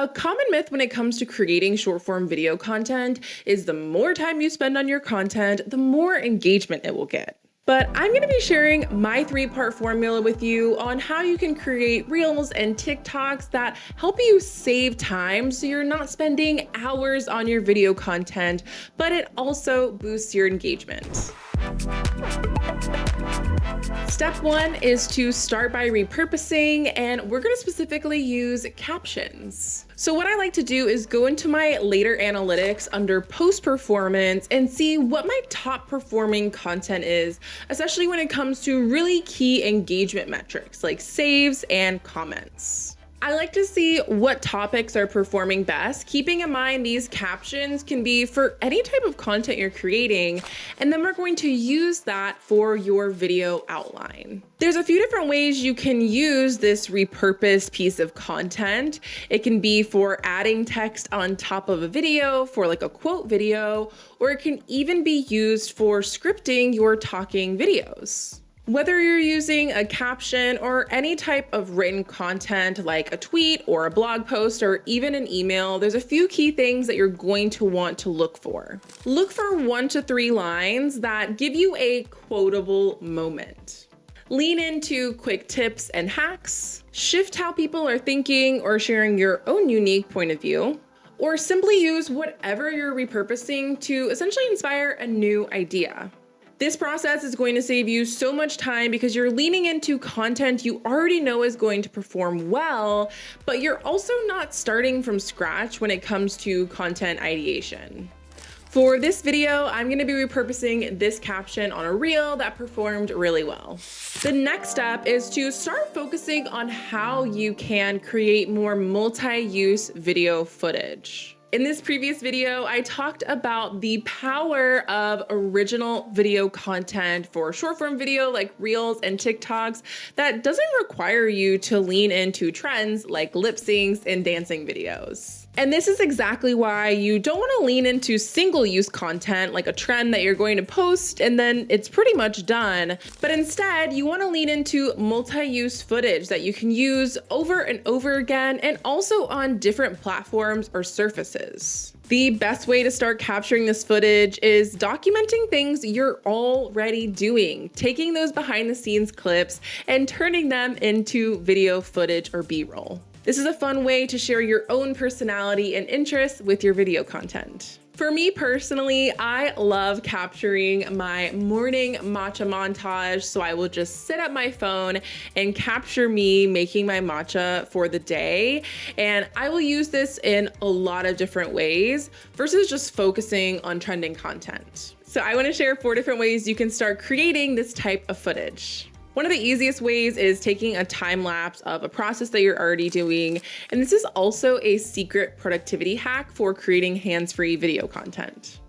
A common myth when it comes to creating short form video content is the more time you spend on your content, the more engagement it will get. But I'm going to be sharing my 3-part formula with you on how you can create Reels and TikToks that help you save time so you're not spending hours on your video content, but it also boosts your engagement. Step 1 is to start by repurposing, and we're going to specifically use captions. So what I like to do is go into my later analytics under post performance and see what my top performing content is, especially when it comes to really key engagement metrics like saves and comments. I like to see what topics are performing best, keeping in mind these captions can be for any type of content you're creating, and then we're going to use that for your video outline. There's a few different ways you can use this repurposed piece of content. It can be for adding text on top of a video, for like a quote video, or it can even be used for scripting your talking videos. Whether you're using a caption or any type of written content like a tweet or a blog post or even an email, there's a few key things that you're going to want to look for. Look for 1 to 3 lines that give you a quotable moment. Lean into quick tips and hacks. Shift how people are thinking or sharing your own unique point of view. Or simply use whatever you're repurposing to essentially inspire a new idea. This process is going to save you so much time because you're leaning into content you already know is going to perform well, but you're also not starting from scratch when it comes to content ideation. For this video, I'm going to be repurposing this caption on a reel that performed really well. The next step is to start focusing on how you can create more multi-use video footage. In this previous video, I talked about the power of original video content for short form video like Reels and TikToks that doesn't require you to lean into trends like lip syncs and dancing videos. And this is exactly why you don't want to lean into single use content like a trend that you're going to post and then it's pretty much done. But instead, you want to lean into multi-use footage that you can use over and over again and also on different platforms or surfaces. The best way to start capturing this footage is documenting things you're already doing, taking those behind the scenes clips and turning them into video footage or B-roll. This is a fun way to share your own personality and interests with your video content. For me personally, I love capturing my morning matcha montage, so I will just sit at my phone and capture me making my matcha for the day. And I will use this in a lot of different ways versus just focusing on trending content. So I want to share 4 different ways you can start creating this type of footage. One of the easiest ways is taking a time lapse of a process that you're already doing. And this is also a secret productivity hack for creating hands-free video content.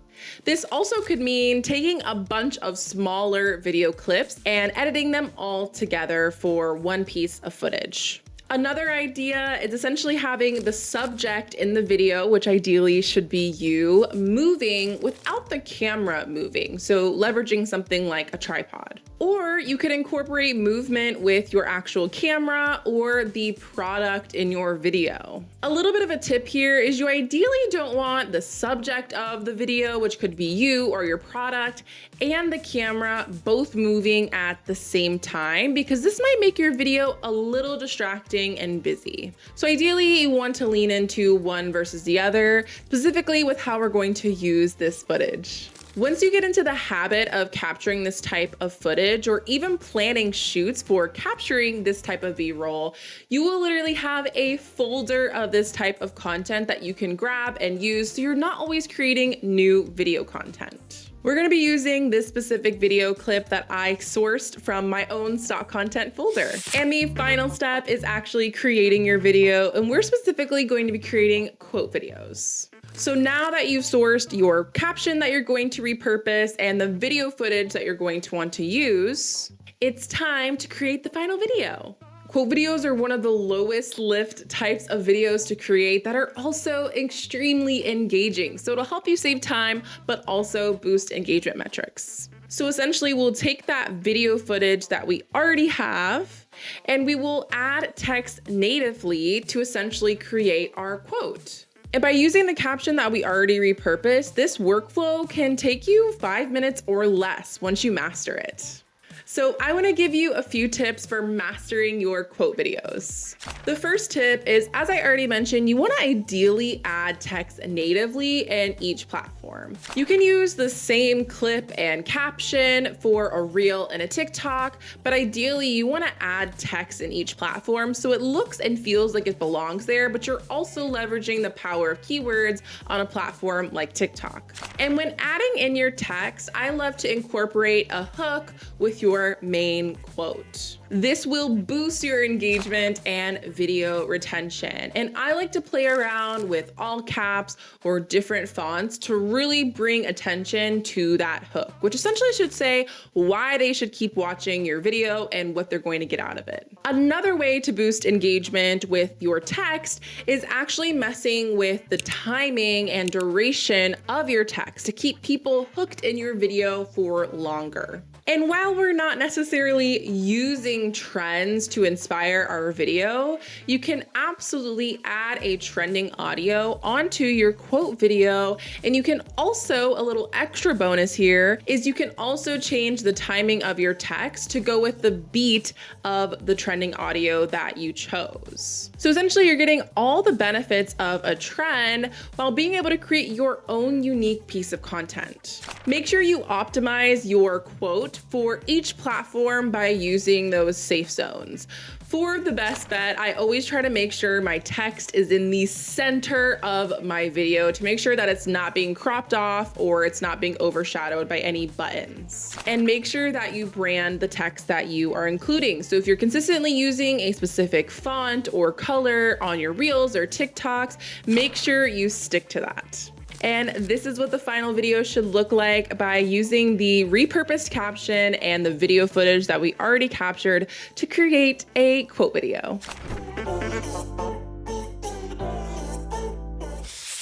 This also could mean taking a bunch of smaller video clips and editing them all together for one piece of footage. Another idea is essentially having the subject in the video, which ideally should be you, moving without the camera moving. So leveraging something like a tripod. Or you could incorporate movement with your actual camera or the product in your video. A little bit of a tip here is you ideally don't want the subject of the video, which could be you or your product, and the camera both moving at the same time, because this might make your video a little distracting and busy. So ideally you want to lean into one versus the other, specifically with how we're going to use this footage. Once you get into the habit of capturing this type of footage or even planning shoots for capturing this type of B-roll, you will literally have a folder of this type of content that you can grab and use so you're not always creating new video content. We're going to be using this specific video clip that I sourced from my own stock content folder. And the final step is actually creating your video, and we're specifically going to be creating quote videos. So now that you've sourced your caption that you're going to repurpose and the video footage that you're going to want to use, it's time to create the final video. Quote videos are one of the lowest lift types of videos to create that are also extremely engaging. So it'll help you save time, but also boost engagement metrics. So essentially we'll take that video footage that we already have and we will add text natively to essentially create our quote. And by using the caption that we already repurposed, this workflow can take you 5 minutes or less once you master it. So I want to give you a few tips for mastering your quote videos. The first tip is, as I already mentioned, you want to ideally add text natively in each platform. You can use the same clip and caption for a reel and a TikTok, but ideally you want to add text in each platform so it looks and feels like it belongs there, but you're also leveraging the power of keywords on a platform like TikTok. And when adding in your text, I love to incorporate a hook with your main quote. This will boost your engagement and video retention. And I like to play around with all caps or different fonts to really bring attention to that hook, which essentially should say why they should keep watching your video and what they're going to get out of it. Another way to boost engagement with your text is actually messing with the timing and duration of your text to keep people hooked in your video for longer. And while we're not necessarily using trends to inspire our video, you can absolutely add a trending audio onto your quote video. And you can also, a little extra bonus here, is you can also change the timing of your text to go with the beat of the trending audio that you chose. So essentially you're getting all the benefits of a trend while being able to create your own unique piece of content. Make sure you optimize your quote for each platform by using those safe zones. For the best bet, I always try to make sure my text is in the center of my video to make sure that it's not being cropped off or it's not being overshadowed by any buttons. And make sure that you brand the text that you are including. So if you're consistently using a specific font or color on your Reels or TikToks, make sure you stick to that. And this is what the final video should look like by using the repurposed caption and the video footage that we already captured to create a quote video.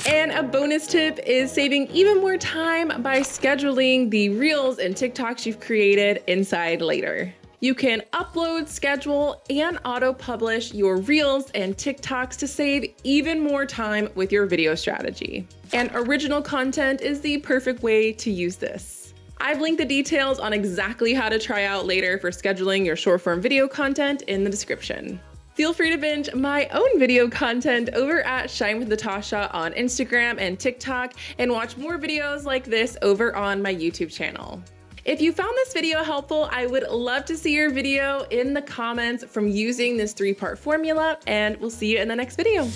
And a bonus tip is saving even more time by scheduling the Reels and TikToks you've created inside Later. You can upload, schedule, and auto-publish your Reels and TikToks to save even more time with your video strategy. And original content is the perfect way to use this. I've linked the details on exactly how to try out Later for scheduling your short-form video content in the description. Feel free to binge my own video content over at Shine with Natasha on Instagram and TikTok, and watch more videos like this over on my YouTube channel. If you found this video helpful, I would love to see your video in the comments from using this 3-part formula, and we'll see you in the next video.